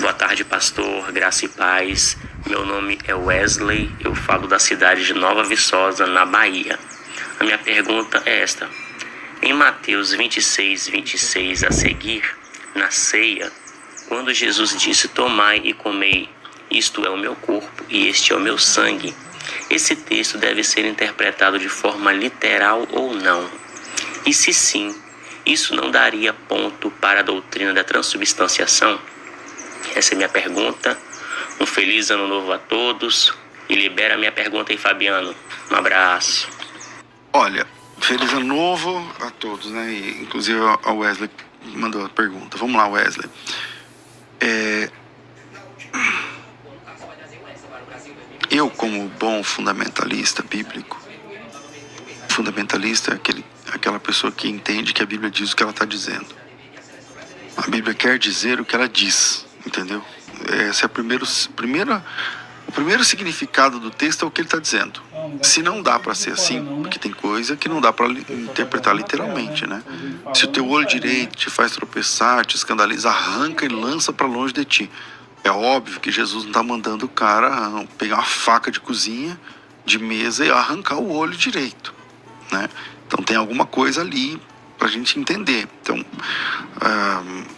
Boa tarde, pastor, graça e paz. Meu nome é Wesley, eu falo da cidade de Nova Viçosa, na Bahia. A minha pergunta é esta. Em Mateus 26 a seguir, na ceia, quando Jesus disse: tomai e comei, isto é o meu corpo e este é o meu sangue, esse texto deve ser interpretado de forma literal ou não? E se sim, isso não daria ponto para a doutrina da transubstanciação? Essa é a minha pergunta. Um feliz ano novo a todos. E libera a minha pergunta aí, Fabiano. Um abraço. Olha, feliz ano novo a todos, né? E, inclusive a Wesley mandou a pergunta. Vamos lá, Wesley. Eu, como bom fundamentalista bíblico, fundamentalista é aquela pessoa que entende que a Bíblia diz o que ela está dizendo. A Bíblia quer dizer o que ela diz, entendeu? Esse é o primeiro significado do texto, é o que ele está dizendo. Se não dá para ser assim, porque tem coisa que não dá para interpretar literalmente, né? Se o teu olho direito te faz tropeçar, te escandaliza, arranca e lança para longe de ti. É óbvio que Jesus não está mandando o cara pegar uma faca de cozinha, de mesa, e arrancar o olho direito, né? Então tem alguma coisa ali para a gente entender. Então,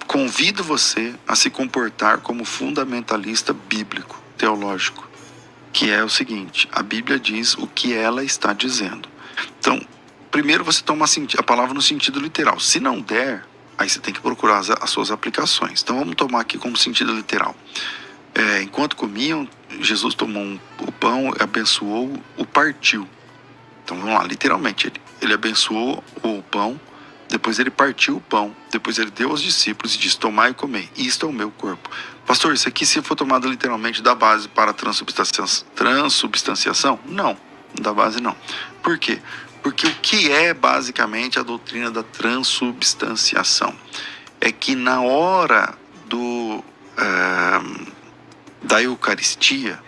convido você a se comportar como fundamentalista bíblico, teológico, que é o seguinte: a Bíblia diz o que ela está dizendo. Então, primeiro você toma a palavra no sentido literal. Se não der, aí você tem que procurar as suas aplicações. Então vamos tomar aqui como sentido literal. Enquanto comiam, Jesus tomou o pão, abençoou, o partiu. Então vamos lá, literalmente, ele abençoou o pão, depois ele partiu o pão, depois ele deu aos discípulos e disse: tomai e comei, isto é o meu corpo. Pastor, isso aqui, se for tomado literalmente, dá base para a transubstanciação? Não dá base não. Por quê? Porque o que é basicamente a doutrina da transubstanciação? É que na hora da Eucaristia,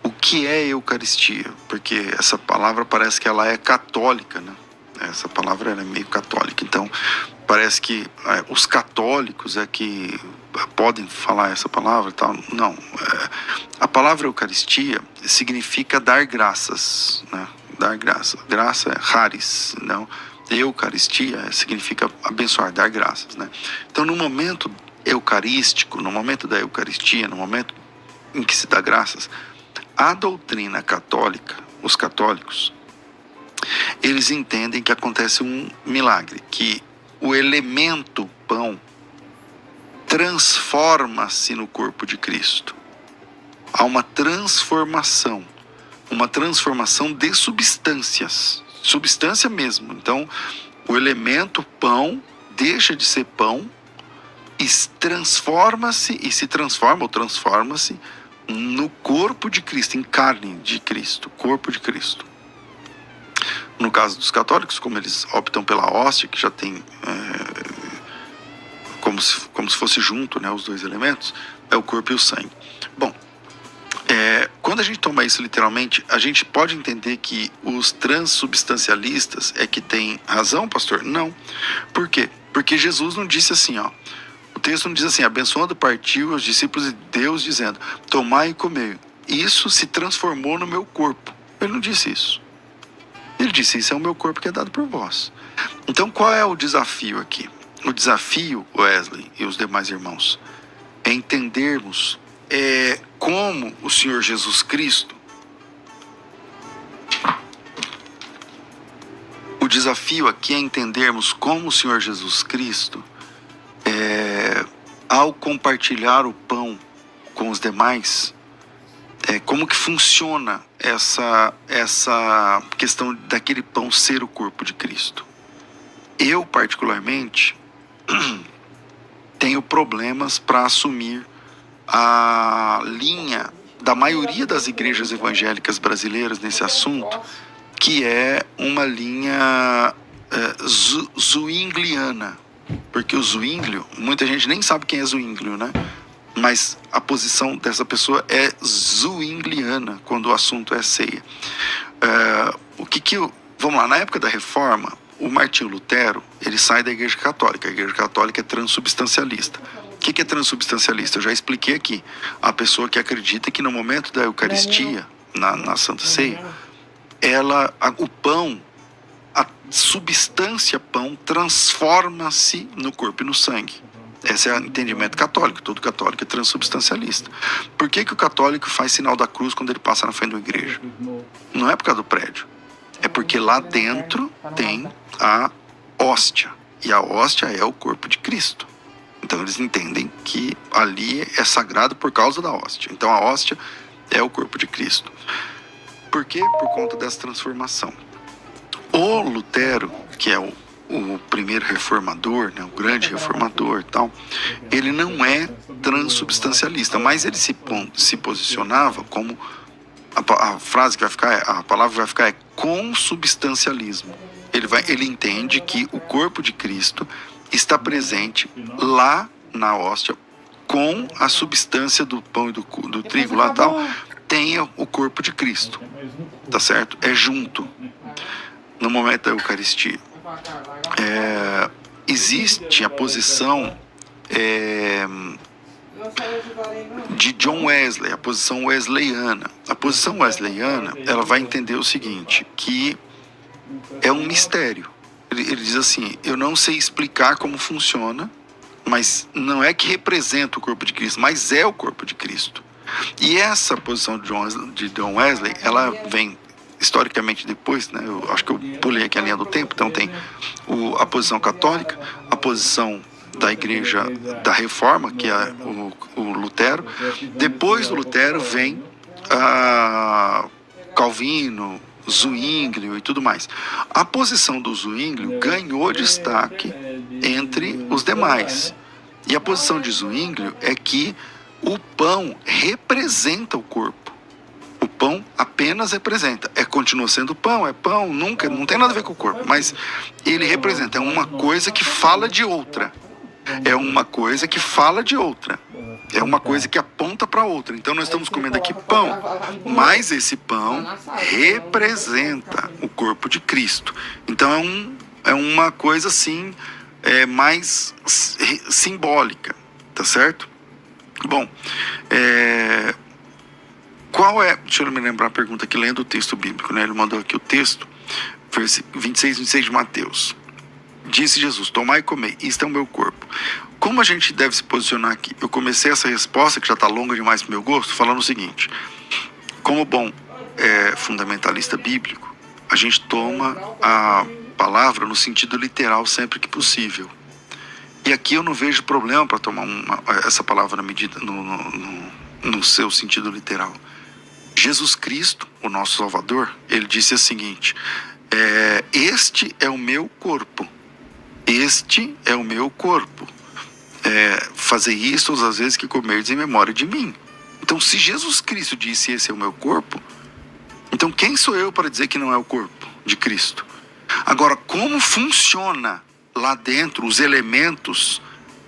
o que é Eucaristia? Porque essa palavra parece que ela é católica, né? Essa palavra ela é meio católica, então parece que os católicos é que podem falar essa palavra e tal. Não, a palavra Eucaristia significa dar graças, né? Dar graça. Graça é charis, não? Eucaristia significa abençoar, dar graças, né? Então, no momento eucarístico, no momento da Eucaristia, no momento em que se dá graças, a doutrina católica, os católicos, eles entendem que acontece um milagre, que o elemento pão transforma-se no corpo de Cristo. Há uma transformação de substâncias, substância mesmo. Então, o elemento pão deixa de ser pão e transforma-se no corpo de Cristo, em carne de Cristo, corpo de Cristo. No caso dos católicos, como eles optam pela hóstia, que já tem como se fosse junto, né, os dois elementos, é o corpo e o sangue. Bom, quando a gente toma isso literalmente, a gente pode entender que os transubstancialistas é que tem razão, pastor? Não. Por quê? Porque Jesus não disse assim, ó. O texto não diz assim: abençoando partiu os discípulos de Deus, dizendo: tomai e comei, isso se transformou no meu corpo. Ele não disse isso. Ele disse: isso é o meu corpo que é dado por vós. Então qual é o desafio aqui? O desafio, Wesley e os demais irmãos, é entendermos como o Senhor Jesus Cristo, o desafio aqui é entendermos como o Senhor Jesus Cristo, ao compartilhar o pão com os demais, como que funciona essa questão daquele pão ser o corpo de Cristo. Eu, particularmente, tenho problemas para assumir a linha da maioria das igrejas evangélicas brasileiras nesse assunto, que é uma linha zwingliana. Porque o Zwinglio, muita gente nem sabe quem é Zwinglio, né? Mas a posição dessa pessoa é zwingliana quando o assunto é ceia. Vamos lá, na época da Reforma, o Martinho Lutero, ele sai da Igreja Católica. A Igreja Católica é transubstancialista. O que é transubstancialista? Eu já expliquei aqui. A pessoa que acredita que no momento da Eucaristia, na Santa Ceia, o pão, a substância pão, transforma-se no corpo e no sangue. Esse é o entendimento católico. Todo católico é transubstancialista. Por que o católico faz sinal da cruz quando ele passa na frente da igreja? Não é por causa do prédio. É porque lá dentro tem a hóstia. E a hóstia é o corpo de Cristo. Então eles entendem que ali é sagrado por causa da hóstia. Então a hóstia é o corpo de Cristo. Por quê? Por conta dessa transformação. O Lutero, que é o primeiro reformador, né, o grande reformador e tal, ele não é transubstancialista, mas ele se posicionava como a frase que vai ficar, a palavra que vai ficar é consubstancialismo. Ele entende que o corpo de Cristo está presente lá na hóstia com a substância do pão e do trigo lá tal, tem o corpo de Cristo, tá certo? É junto no momento da Eucaristia. Existe a posição de John Wesley, a posição wesleyana. A posição wesleyana, ela vai entender o seguinte, que é um mistério. Ele diz assim, eu não sei explicar como funciona, mas não é que representa o corpo de Cristo, mas é o corpo de Cristo. E essa posição de John Wesley, ela vem historicamente depois, né? Eu acho que eu pulei aqui a linha do tempo, então tem a posição católica, a posição da igreja da Reforma, que é o Lutero. Depois do Lutero vem Calvino, Zwinglio e tudo mais. A posição do Zwinglio ganhou destaque entre os demais. E a posição de Zwinglio é que o pão representa o corpo. O pão apenas representa. Continua sendo pão, é pão, nunca, não tem nada a ver com o corpo, mas ele representa, é uma coisa que fala de outra. É uma coisa que fala de outra. É uma coisa que aponta para outra. Então nós estamos comendo aqui pão, mas esse pão representa o corpo de Cristo. Então é uma coisa assim, mais simbólica, tá certo? Bom, deixa eu me lembrar a pergunta aqui, lendo o texto bíblico, né? Ele mandou aqui o texto, 26 de Mateus. Disse Jesus, tomai e comei, isto é o meu corpo. Como a gente deve se posicionar aqui? Eu comecei essa resposta, que já está longa demais para o meu gosto, falando o seguinte, como bom fundamentalista bíblico, a gente toma a palavra no sentido literal sempre que possível. E aqui eu não vejo problema para tomar essa palavra na medida, no seu sentido literal. Jesus Cristo, o nosso Salvador, ele disse o seguinte, este é o meu corpo. Este é o meu corpo. Fazer isto às vezes que comerdes em memória de mim. Então, se Jesus Cristo disse esse é o meu corpo, então quem sou eu para dizer que não é o corpo de Cristo? Agora, como funciona lá dentro os elementos,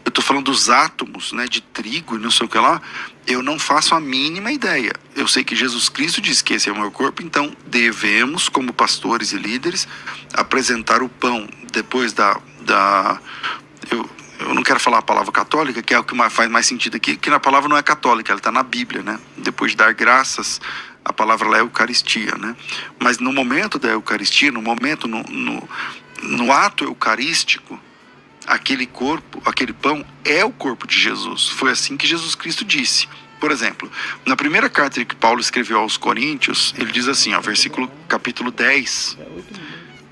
eu estou falando dos átomos, né, de trigo e não sei o que lá, eu não faço a mínima ideia. Eu sei que Jesus Cristo disse que esse é o meu corpo, então devemos, como pastores e líderes, apresentar o pão depois eu não quero falar a palavra católica, que é o que faz mais sentido aqui, que na palavra não é católica, ela está na Bíblia, né? Depois de dar graças, a palavra lá é Eucaristia, né? Mas no momento da Eucaristia, no momento, no ato eucarístico, aquele corpo, aquele pão é o corpo de Jesus. Foi assim que Jesus Cristo disse. Por exemplo, na primeira carta que Paulo escreveu aos Coríntios, ele diz assim, capítulo 10,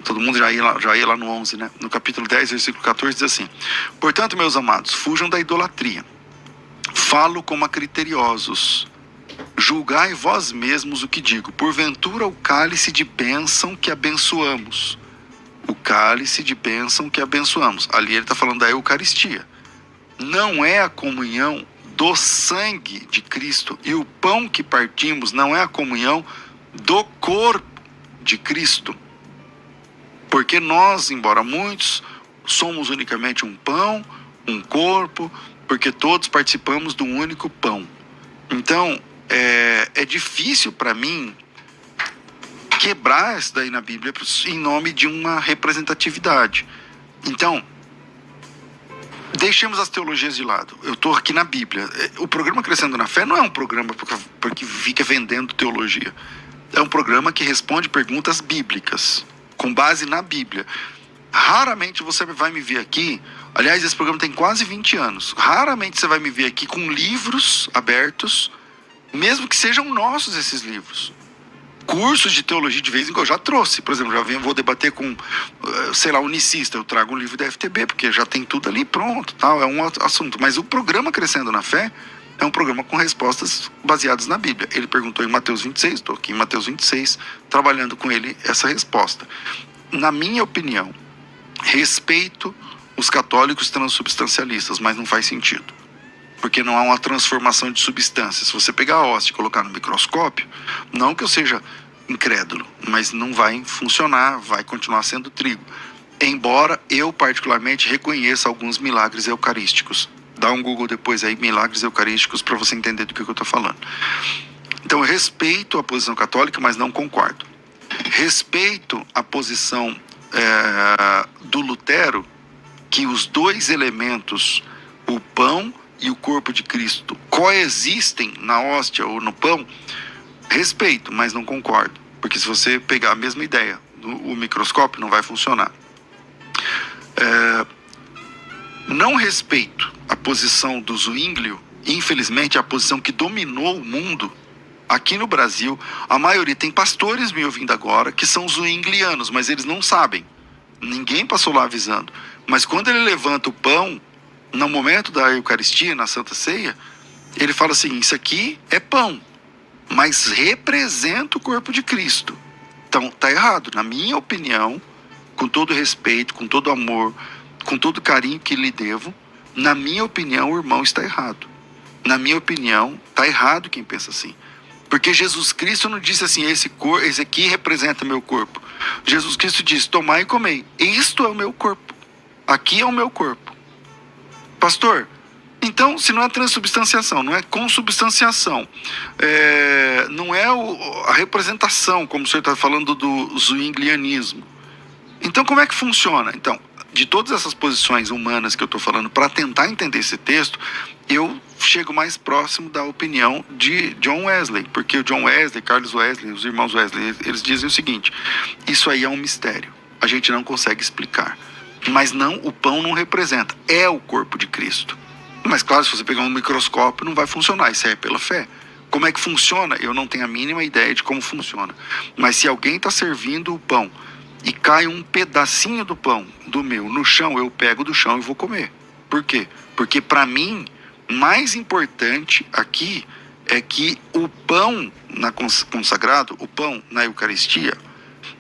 todo mundo já ia lá no 11, né? No capítulo 10, versículo 14, diz assim, portanto, meus amados, fujam da idolatria. Falo como a criteriosos. Julgai vós mesmos o que digo. Porventura o cálice de bênção que abençoamos. O cálice de bênção que abençoamos. Ali ele está falando da Eucaristia. Não é a comunhão do sangue de Cristo. E o pão que partimos não é a comunhão do corpo de Cristo. Porque nós, embora muitos, somos unicamente um pão, um corpo, porque todos participamos de um único pão. Então, é difícil para mim quebrar isso daí na Bíblia em nome de uma representatividade. Então, deixemos as teologias de lado. Eu estou aqui na Bíblia. O programa Crescendo na Fé não é um programa porque fica vendendo teologia. É um programa que responde perguntas bíblicas, com base na Bíblia. Raramente você vai me ver aqui, aliás, esse programa tem quase 20 anos, raramente você vai me ver aqui com livros abertos, mesmo que sejam nossos esses livros. Cursos de teologia de vez em quando eu já trouxe, por exemplo, vou debater com, sei lá, unicista, eu trago um livro da FTB, porque já tem tudo ali pronto, tal, é um assunto. Mas o programa Crescendo na Fé é um programa com respostas baseadas na Bíblia. Ele perguntou em Mateus 26, estou aqui em Mateus 26, trabalhando com ele essa resposta. Na minha opinião, respeito os católicos transubstancialistas, mas não faz sentido. Porque não há uma transformação de substância. Se você pegar a hóstia e colocar no microscópio, não que eu seja incrédulo, mas não vai funcionar, vai continuar sendo trigo. Embora eu particularmente reconheça alguns milagres eucarísticos. Dá um Google depois aí, milagres eucarísticos, para você entender do que eu estou falando. Então eu respeito a posição católica, mas não concordo. Respeito a posição do Lutero, que os dois elementos, o pão e o corpo de Cristo, coexistem na hóstia ou no pão. Respeito, mas não concordo. Porque se você pegar a mesma ideia, o microscópio não vai funcionar. Não respeito a posição do Zwinglio, infelizmente a posição que dominou o mundo. Aqui no Brasil, a maioria, tem pastores me ouvindo agora, que são zwinglianos, mas eles não sabem. Ninguém passou lá avisando. Mas quando ele levanta o pão, no momento da Eucaristia, na Santa Ceia, ele fala assim, isso aqui é pão, mas representa o corpo de Cristo. Então, está errado. Na minha opinião, com todo respeito, com todo amor, com todo carinho que lhe devo, na minha opinião, o irmão está errado. Na minha opinião, está errado quem pensa assim. Porque Jesus Cristo não disse assim, esse aqui representa meu corpo. Jesus Cristo disse, tomai e comei. Isto é o meu corpo. Aqui é o meu corpo. Pastor, então, se não é transubstanciação, não é consubstanciação, não é a representação, como o senhor está falando do zwinglianismo. Então, como é que funciona? Então, de todas essas posições humanas que eu estou falando, para tentar entender esse texto, eu chego mais próximo da opinião de John Wesley, porque o John Wesley, Carlos Wesley, os irmãos Wesley, eles dizem o seguinte, isso aí é um mistério, a gente não consegue explicar, mas não, o pão não representa, é o corpo de Cristo. Mas claro, se você pegar um microscópio não vai funcionar, isso é pela fé. Como é que funciona? Eu não tenho a mínima ideia de como funciona, mas se alguém está servindo o pão e cai um pedacinho do pão, do meu, no chão, eu pego do chão e vou comer. Por quê? Porque para mim, mais importante aqui é que o pão consagrado, o pão na Eucaristia,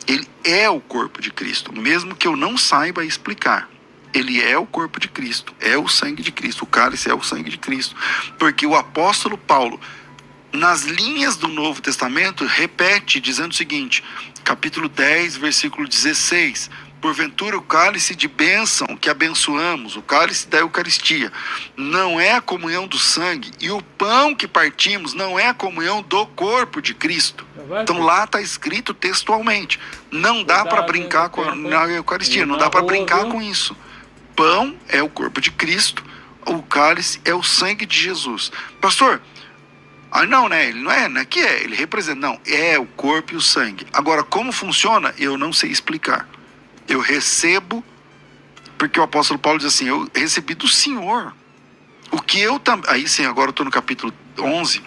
ele é o corpo de Cristo, mesmo que eu não saiba explicar. Ele é o corpo de Cristo, é o sangue de Cristo, o cálice é o sangue de Cristo. Porque o apóstolo Paulo, nas linhas do Novo Testamento, repete dizendo o seguinte, capítulo 10, versículo 16, porventura o cálice de bênção que abençoamos, o cálice da Eucaristia, não é a comunhão do sangue, e o pão que partimos não é a comunhão do corpo de Cristo. Então lá está escrito textualmente, não dá para brincar com a Eucaristia, não dá para brincar com isso. Pão é o corpo de Cristo, o cálice é o sangue de Jesus. Pastor, não, né? Ele não é que é, ele representa, não, é o corpo e o sangue. Agora, como funciona, eu não sei explicar. Eu recebo, porque o apóstolo Paulo diz assim, eu recebi do Senhor. O que eu também, aí sim, agora eu estou no capítulo 11,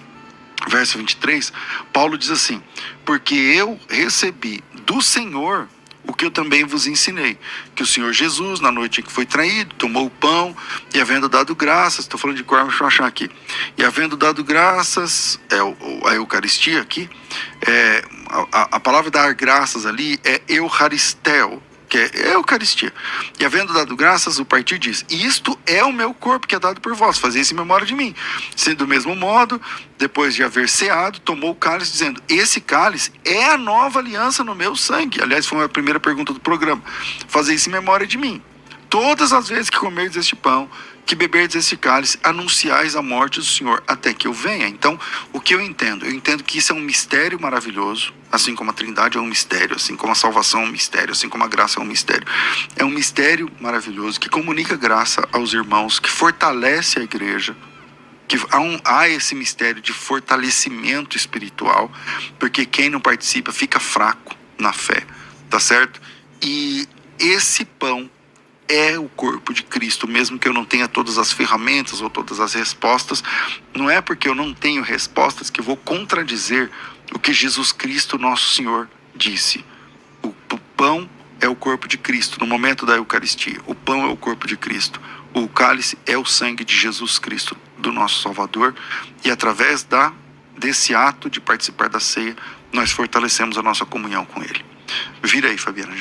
verso 23, Paulo diz assim, porque eu recebi do Senhor o que eu também vos ensinei, que o Senhor Jesus, na noite em que foi traído, tomou o pão, e havendo dado graças, estou falando de cor, deixa eu achar aqui, e havendo dado graças, a Eucaristia aqui, a palavra dar graças ali é Eucharistel, que é Eucaristia, e havendo dado graças, o partir diz, isto é o meu corpo que é dado por vós, fazei isso em memória de mim. Sendo do mesmo modo, depois de haver ceado, tomou o cálice, dizendo, esse cálice é a nova aliança no meu sangue. Aliás, foi a primeira pergunta do programa. Fazei isso em memória de mim. Todas as vezes que comerdes este pão, que beberdes esse cálice, anunciais a morte do Senhor até que eu venha. Então, o que eu entendo? Eu entendo que isso é um mistério maravilhoso, assim como a Trindade é um mistério, assim como a salvação é um mistério, assim como a graça é um mistério. É um mistério maravilhoso que comunica graça aos irmãos, que fortalece a igreja, que há esse mistério de fortalecimento espiritual, porque quem não participa fica fraco na fé, tá certo? E esse pão é o corpo de Cristo, mesmo que eu não tenha todas as ferramentas ou todas as respostas. Não é porque eu não tenho respostas que eu vou contradizer o que Jesus Cristo, nosso Senhor, disse. O pão é o corpo de Cristo no momento da Eucaristia. O pão é o corpo de Cristo. O cálice é o sangue de Jesus Cristo, do nosso Salvador. E através desse ato de participar da ceia, nós fortalecemos a nossa comunhão com Ele. Vira aí, Fabiana.